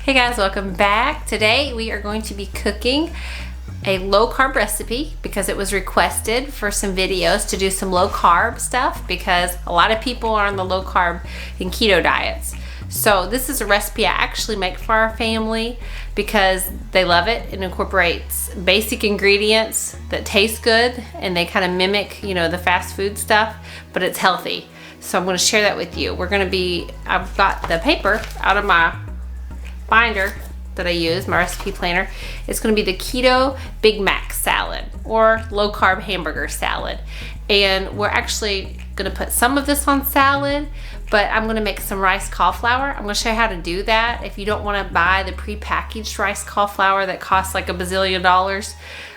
Hey guys, welcome back. Today we are going to be cooking a low carb recipe because it was requested for some videos to do some low carb stuff because a lot of people are on the low carb and keto diets. So this is a recipe I actually make for our family because they love it. It incorporates basic ingredients that taste good and they kind of mimic, the fast food stuff, but it's healthy. So I'm going to share that with you. I've got the paper out of my binder that I use, my recipe planner. It's going to be the Keto Big Mac Salad or low carb hamburger salad. And we're actually going to put some of this on salad, but I'm going to make some rice cauliflower. I'm going to show you how to do that. If you don't want to buy the pre-packaged rice cauliflower that costs like $1 bazillion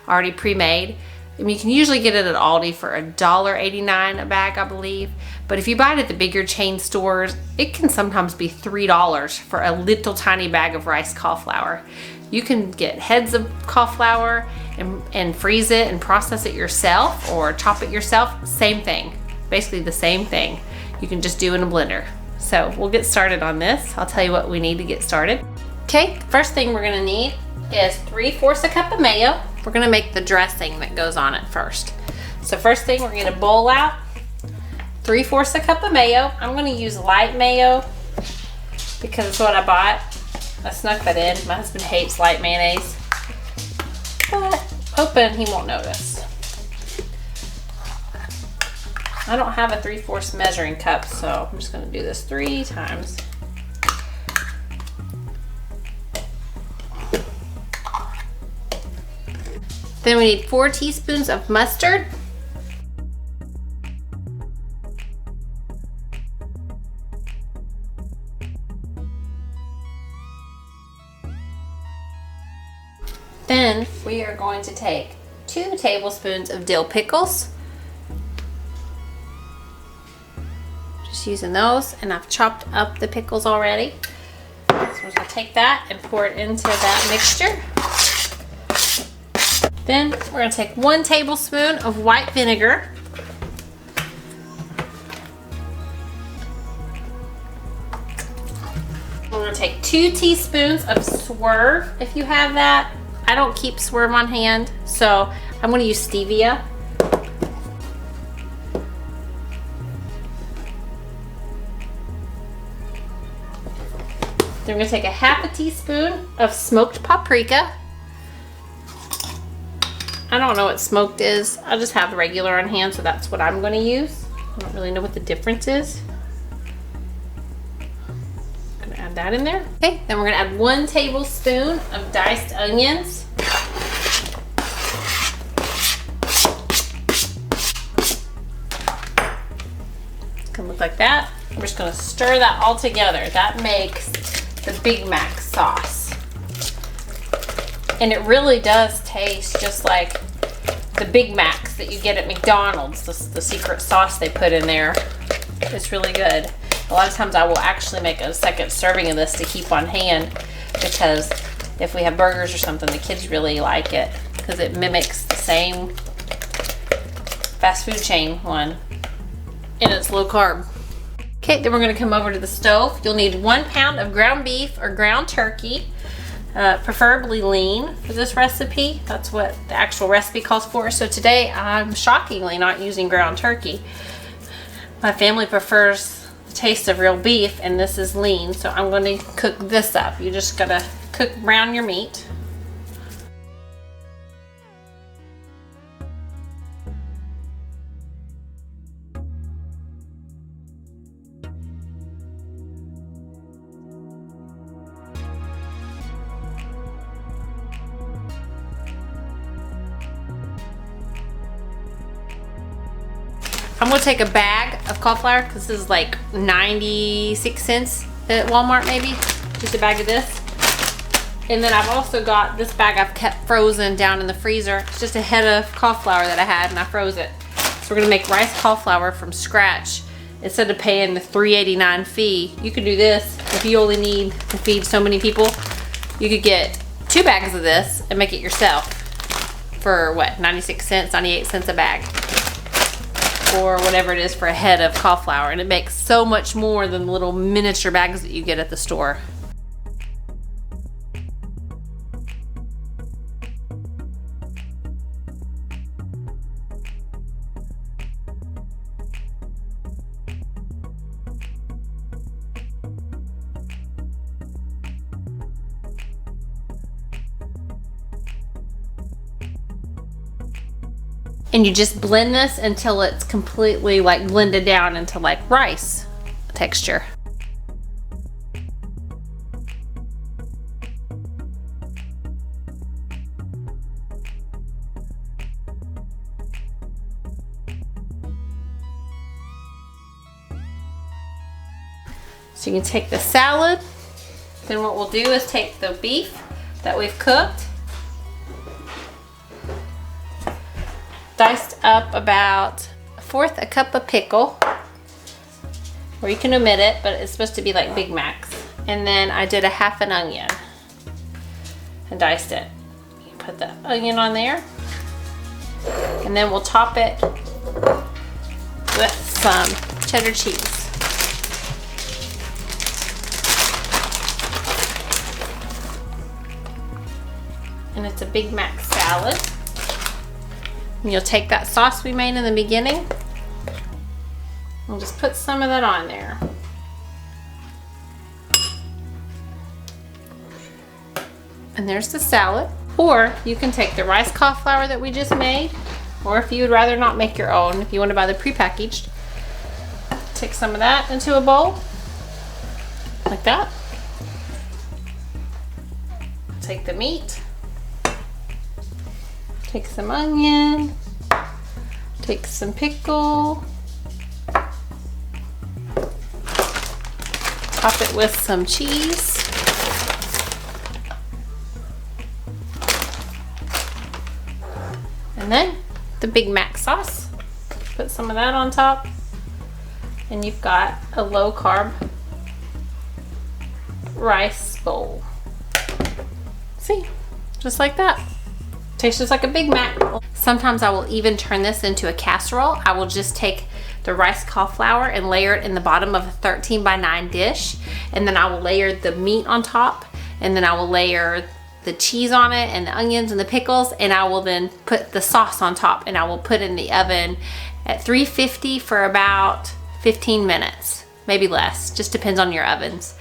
already pre-made. I mean, you can usually get it at Aldi for $1.89 a bag, I believe. But if you buy it at the bigger chain stores, it can sometimes be $3 for a little tiny bag of rice cauliflower. You can get heads of cauliflower and freeze it and process it yourself or chop it yourself. Same thing, basically the same thing. You can just do in a blender. So we'll get started on this. I'll tell you what we need to get started. Okay, first thing we're gonna need is 3/4 cup of mayo. We're gonna make the dressing that goes on it first. So first thing, we're gonna bowl out 3/4 cup of mayo. I'm gonna use light mayo because it's what I bought. I snuck that in. My husband hates light mayonnaise, but hoping he won't notice. I don't have a 3/4 measuring cup, so I'm just gonna do this 3 times. Then we need 4 teaspoons of mustard. Then we are going to take 2 tablespoons of dill pickles. Just using those, and I've chopped up the pickles already. So we're just gonna take that and pour it into that mixture. Then we're gonna take 1 tablespoon of white vinegar. We're gonna take 2 teaspoons of Swerve if you have that. I don't keep Swerve on hand, so I'm gonna use stevia. Then we're gonna take 1/2 teaspoon of smoked paprika. I don't know what smoked is. I just have regular on hand, so that's what I'm going to use. I don't really know what the difference is. I'm going to add that in there. Okay, then we're going to add 1 tablespoon of diced onions. It's going to look like that. We're just going to stir that all together. That makes the Big Mac sauce. And it really does taste just like the Big Macs that you get at McDonald's, the secret sauce they put in there. It's really good. A lot of times I will actually make a second serving of this to keep on hand because if we have burgers or something, the kids really like it because it mimics the same fast food chain one and it's low carb. Okay, then we're gonna come over to the stove. You'll need 1 pound of ground beef or ground turkey. Preferably lean for this recipe. That's what the actual recipe calls for. So today I'm shockingly not using ground turkey. My family prefers the taste of real beef and this is lean, so I'm going to cook this up. You just gotta brown your meat. I'm gonna take a bag of cauliflower because this is like 96 cents at Walmart, maybe. Just a bag of this. And then I've also got this bag I've kept frozen down in the freezer. It's just a head of cauliflower that I had and I froze it. So we're gonna make rice cauliflower from scratch. Instead of paying the $3.89 fee, you could do this if you only need to feed so many people. You could get 2 bags of this and make it yourself for what, 96 cents, 98 cents a bag. Or whatever it is for a head of cauliflower, and it makes so much more than the little miniature bags that you get at the store. And you just blend this until it's completely like blended down into like rice texture. So you can take the salad, then what we'll do is take the beef that we've cooked, diced up about 1/4 a cup of pickle, or you can omit it, but it's supposed to be like Big Macs. And then I did a 1/2 an onion and diced it. You put the onion on there, and then we'll top it with some cheddar cheese. And it's a Big Mac salad. And you'll take that sauce we made in the beginning and just put some of that on there. And there's the salad. Or you can take the rice cauliflower that we just made, or if you would rather not make your own, if you want to buy the prepackaged, take some of that into a bowl, like that. Take the meat. Take some onion, take some pickle, top it with some cheese, and then the Big Mac sauce. Put some of that on top, and you've got a low carb rice bowl. See, just like that. Tastes just like a Big Mac. Sometimes I will even turn this into a casserole. I will just take the rice cauliflower and layer it in the bottom of a 13x9 dish, and then I will layer the meat on top, and then I will layer the cheese on it and the onions and the pickles, and I will then put the sauce on top, and I will put it in the oven at 350 for about 15 minutes, maybe less, just depends on your ovens.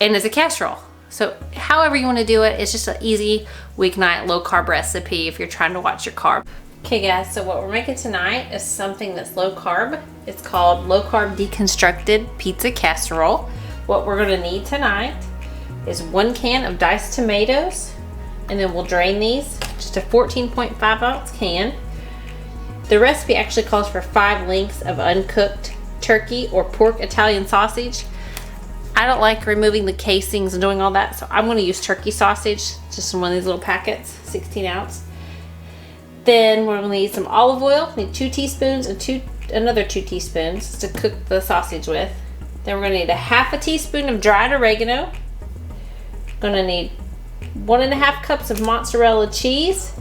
And it's a casserole. So however you want to do it, it's just an easy weeknight low carb recipe if you're trying to watch your carb. Okay guys, so what we're making tonight is something that's low carb. It's called low carb deconstructed pizza casserole. What we're going to need tonight is 1 can of diced tomatoes, and then we'll drain these, just a 14.5 ounce can. The recipe actually calls for 5 lengths of uncooked turkey or pork Italian sausage. I don't like removing the casings and doing all that, so I'm going to use turkey sausage, just in one of these little packets, 16 ounce. Then we're going to need some olive oil, need 2 teaspoons and another 2 teaspoons to cook the sausage with. Then we're going to need a 1/2 teaspoon of dried oregano. Going to need 1.5 cups of mozzarella cheese,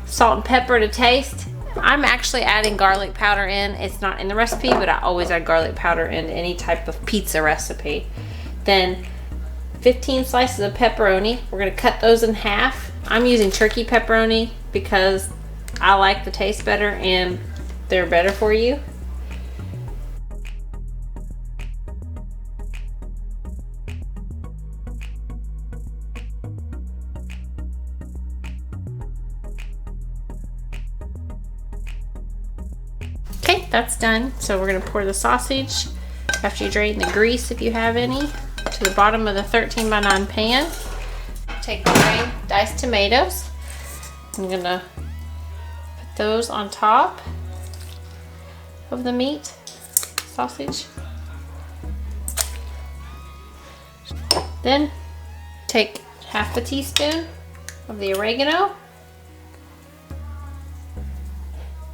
salt and pepper to taste. I'm actually adding garlic powder in. It's not in the recipe, but I always add garlic powder in any type of pizza recipe. Then 15 slices of pepperoni. We're going to cut those in half. I'm using turkey pepperoni because I like the taste better and they're better for you. Okay, that's done. So we're going to pour the sausage, after you drain the grease if you have any, to the bottom of the 13x9 pan. Take the drained diced tomatoes. I'm going to put those on top of the meat, sausage. Then take 1/2 teaspoon of the oregano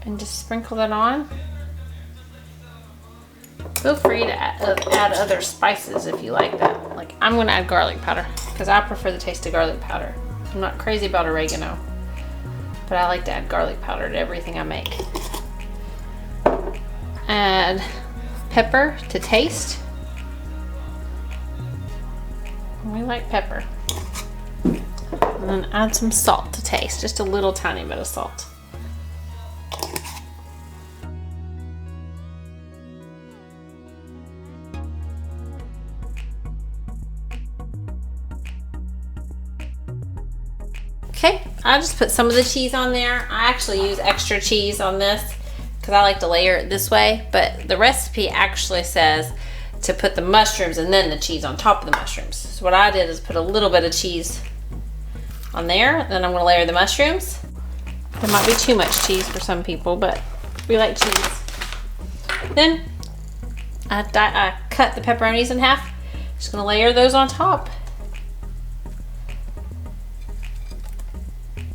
and just sprinkle that on. Feel free to add other spices if you like that. Like, I'm going to add garlic powder because I prefer the taste of garlic powder. I'm not crazy about oregano, but I like to add garlic powder to everything I make. Add pepper to taste. We like pepper. And then add some salt to taste, just a little tiny bit of salt. Okay, I just put some of the cheese on there. I actually use extra cheese on this because I like to layer it this way, but the recipe actually says to put the mushrooms and then the cheese on top of the mushrooms. So what I did is put a little bit of cheese on there, then I'm going to layer the mushrooms. There might be too much cheese for some people, but we like cheese. Then I cut the pepperonis in half. Just going to layer those on top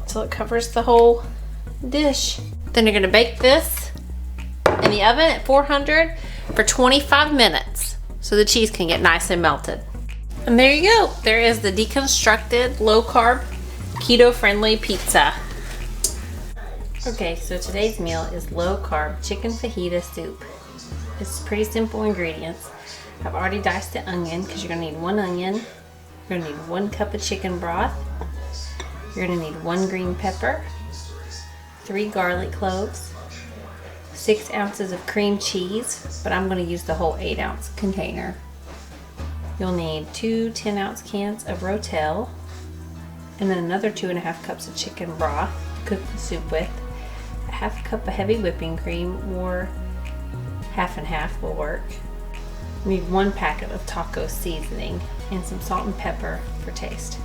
until it covers the whole dish. Then you're going to bake this in the oven at 400 for 25 minutes so the cheese can get nice and melted. And there you go. There is the deconstructed, low carb, keto friendly pizza. Okay, so today's meal is low carb chicken fajita soup. It's pretty simple ingredients. I've already diced the onion because you're going to need 1 onion. You're going to need 1 cup of chicken broth. You're going to need 1 green pepper, 3 garlic cloves, 6 ounces of cream cheese, but I'm going to use the whole 8-ounce container. You'll need 2 10-ounce cans of Rotel, and then another 2.5 cups of chicken broth to cook the soup with. A half cup of heavy whipping cream, or half and half will work. You need 1 packet of taco seasoning and some salt and pepper for taste.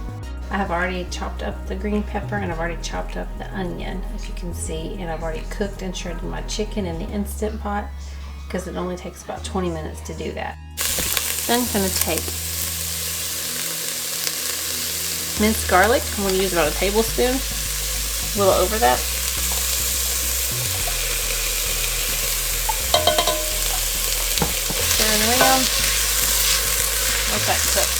I have already chopped up the green pepper and I've already chopped up the onion, as you can see, and I've already cooked and shredded my chicken in the Instant Pot because it only takes about 20 minutes to do that. Then I'm going to take minced garlic. I'm going to use about a tablespoon, a little over that. Stir it around. Let that cook.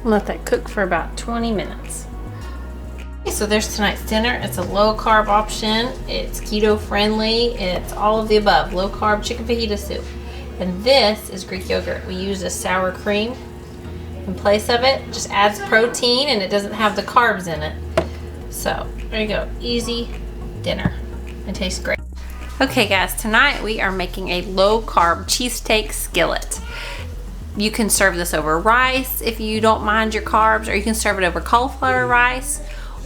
Let that cook for about 20 minutes. Okay, so there's tonight's dinner. It's a low carb option. It's keto friendly. It's all of the above. Low carb chicken fajita soup. And this is Greek yogurt. We use a sour cream in place of it. Just adds protein and it doesn't have the carbs in it. So there you go. Easy dinner. It tastes great. Okay guys, tonight we are making a low carb cheesesteak skillet. You can serve this over rice if you don't mind your carbs, or you can serve it over cauliflower rice,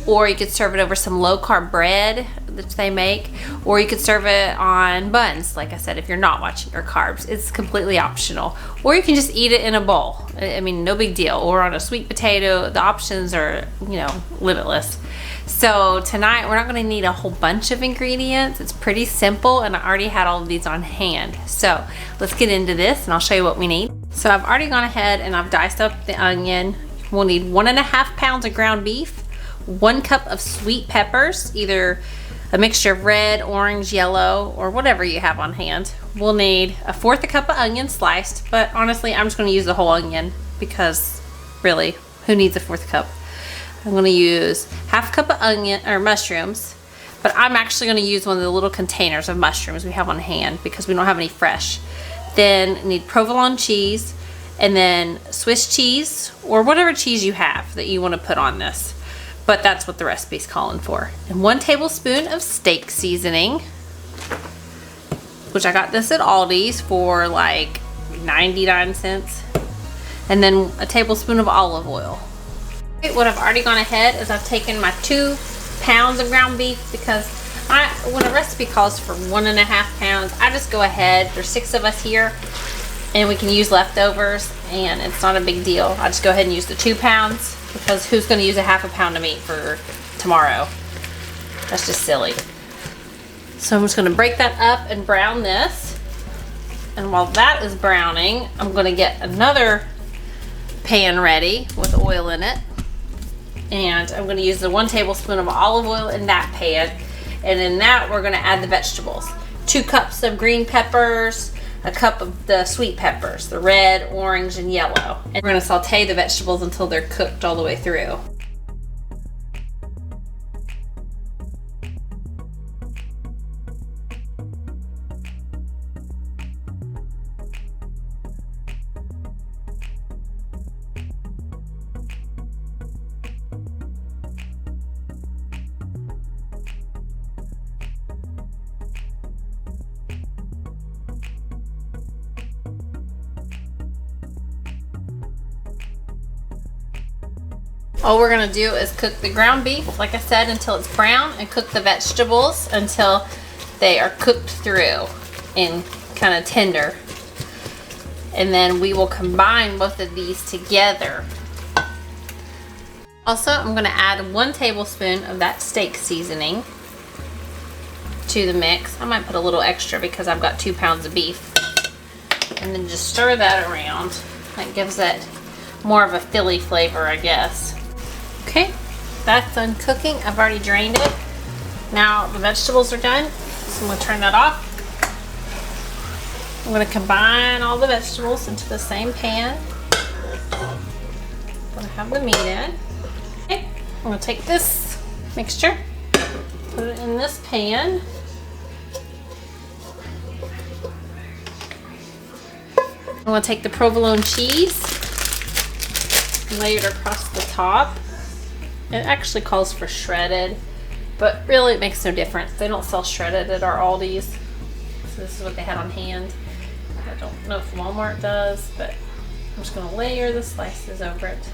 or you could serve it over some low carb bread that they make, or you could serve it on buns, like I said, if you're not watching your carbs. It's completely optional. Or you can just eat it in a bowl. I mean, no big deal. Or on a sweet potato. The options are, you know, limitless. So tonight we're not going to need a whole bunch of ingredients. It's pretty simple, and I already had all of these on hand. So let's get into this and I'll show you what we need. So I've already gone ahead and I've diced up the onion. We'll need 1.5 pounds of ground beef, 1 cup of sweet peppers, either a mixture of red, orange, yellow, or whatever you have on hand. We'll need 1/4 cup of onion sliced, but honestly I'm just going to use the whole onion because really, who needs a 1/4 cup? I'm going to use 1/2 cup of onion or mushrooms, but I'm actually going to use one of the little containers of mushrooms we have on hand because we don't have any fresh. Then need provolone cheese, and then Swiss cheese, or whatever cheese you have that you want to put on this. But that's what the recipe's calling for. And 1 tablespoon of steak seasoning, which I got this at Aldi's for like 99 cents. and then a tablespoon of olive oil. Okay, what I've already gone ahead is I've taken my 2 pounds of ground beef, because when a recipe calls for 1.5 pounds, I just go ahead. There's 6 of us here, and we can use leftovers, and it's not a big deal. I just go ahead and use the 2 pounds, because who's going to use a 1/2 pound of meat for tomorrow? That's just silly. So I'm just going to break that up and brown this. And while that is browning, I'm going to get another pan ready with oil in it. And I'm going to use the 1 tablespoon of olive oil in that pan. And in that, we're going to add the vegetables. 2 cups of green peppers, a cup of the sweet peppers, the red, orange, and yellow. And we're going to saute the vegetables until they're cooked all the way through. All we're gonna do is cook the ground beef, like I said, until it's brown, and cook the vegetables until they are cooked through and kind of tender. And then we will combine both of these together. Also, I'm gonna add 1 tablespoon of that steak seasoning to the mix. I might put a little extra because I've got 2 pounds of beef. And then just stir that around. That gives it more of a Philly flavor, I guess. Okay, that's done cooking. I've already drained it. Now the vegetables are done, so I'm going to turn that off. I'm going to combine all the vegetables into the same pan. I'm going to have the meat in. Okay, I'm going to take this mixture, put it in this pan. I'm going to take the provolone cheese, lay it across the top. It actually calls for shredded, but really it makes no difference. They don't sell shredded at our Aldi's. So this is what they had on hand. I don't know if Walmart does, but I'm just going to layer the slices over it.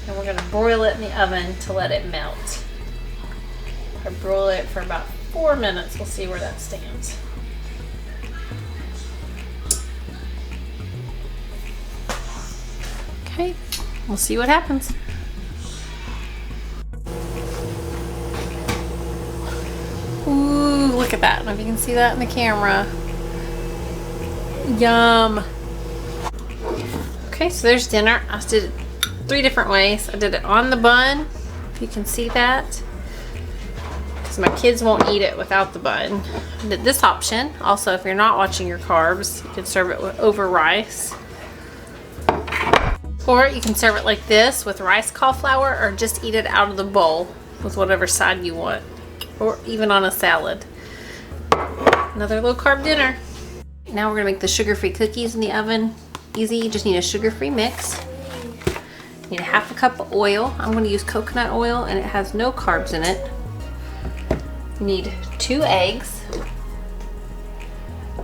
And we're going to broil it in the oven to let it melt. I broil it for about 4 minutes. We'll see where that stands. Okay, we'll see what happens. Ooh, look at that. I don't know if you can see that in the camera. Yum. Okay, so there's dinner. I did it 3 different ways. I did it on the bun, if you can see that, because my kids won't eat it without the bun. I did this option. Also, if you're not watching your carbs, you can serve it over rice. Or you can serve it like this with rice cauliflower, or just eat it out of the bowl with whatever side you want, or even on a salad. Another low carb dinner. Now we're gonna make the sugar-free cookies in the oven. Easy, you just need a sugar-free mix. You need a 1/2 cup of oil. I'm gonna use coconut oil and it has no carbs in it. You need 2 eggs.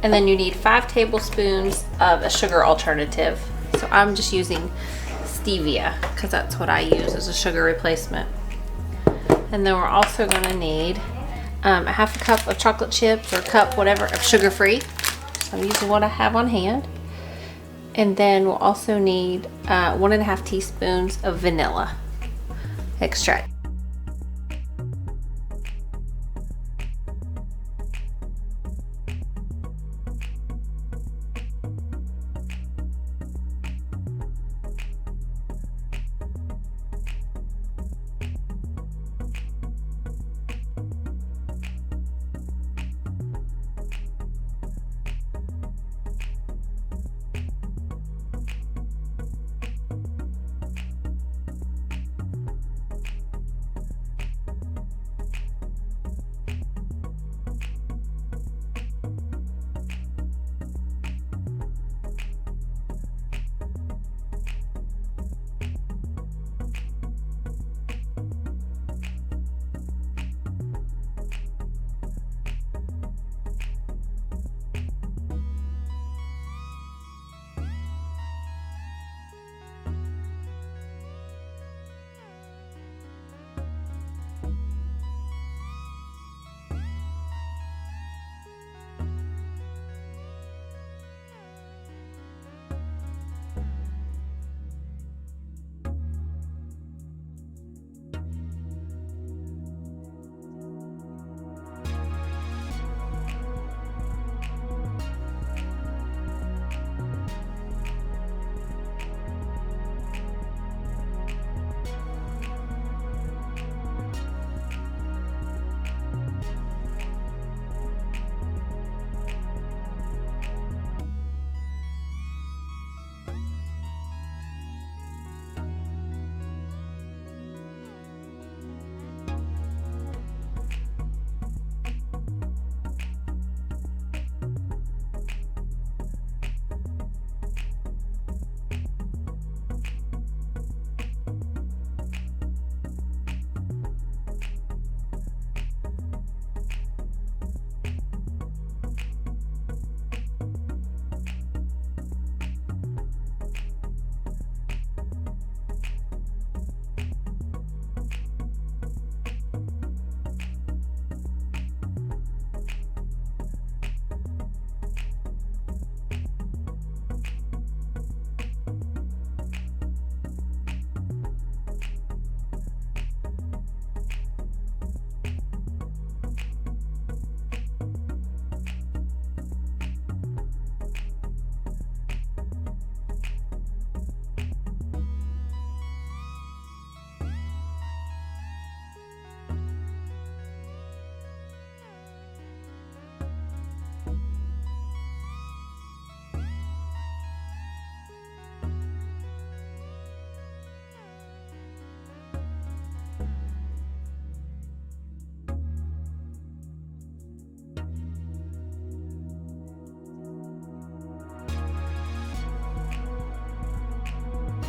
And then you need 5 tablespoons of a sugar alternative. So I'm just using stevia because that's what I use as a sugar replacement. And then we're also going to need a 1/2 cup of chocolate chips, or cup, whatever, of sugar-free. So I'm using what I have on hand. And then we'll also need 1.5 teaspoons of vanilla extract.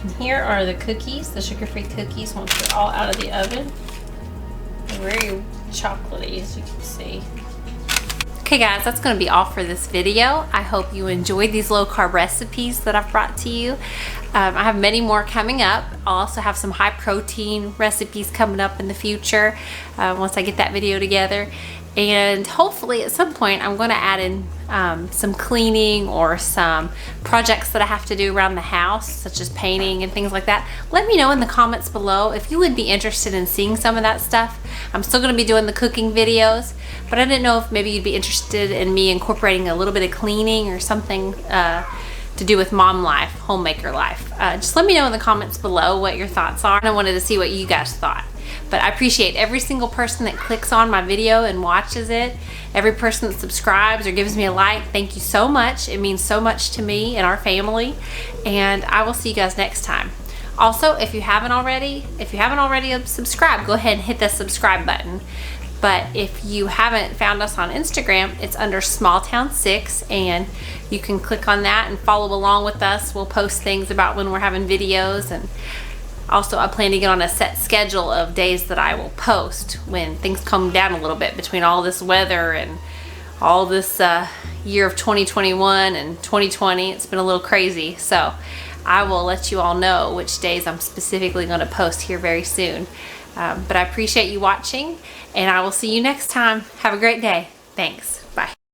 And here are the cookies, the sugar-free cookies once they're all out of the oven. They're very chocolatey, as you can see. Okay guys, that's going to be all for this video. I hope you enjoyed these low carb recipes that I've brought to you. I have many more coming up. I'll also have some high protein recipes coming up in the future once I get that video together. And hopefully at some point I'm going to add in some cleaning or some projects that I have to do around the house, such as painting and things like that. Let me know in the comments below if you would be interested in seeing some of that stuff. I'm still going to be doing the cooking videos, but I didn't know if maybe you'd be interested in me incorporating a little bit of cleaning or something to do with mom life, homemaker life. Just let me know in the comments below what your thoughts are. And I wanted to see what you guys thought. But I appreciate every single person that clicks on my video and watches it. Every person that subscribes or gives me a like. Thank you so much. It means so much to me and our family. And I will see you guys next time. Also, if you haven't already subscribed, go ahead and hit the subscribe button. But if you haven't found us on Instagram, it's under SmallTown6, and you can click on that and follow along with us. We'll post things about when we're having videos, and also I plan to get on a set schedule of days that I will post when things calm down a little bit between all this weather and all this year of 2021 and 2020. It's been a little crazy, so I will let you all know which days I'm specifically going to post here very soon. But I appreciate you watching, and I will see you next time. Have a great day. Thanks. Bye.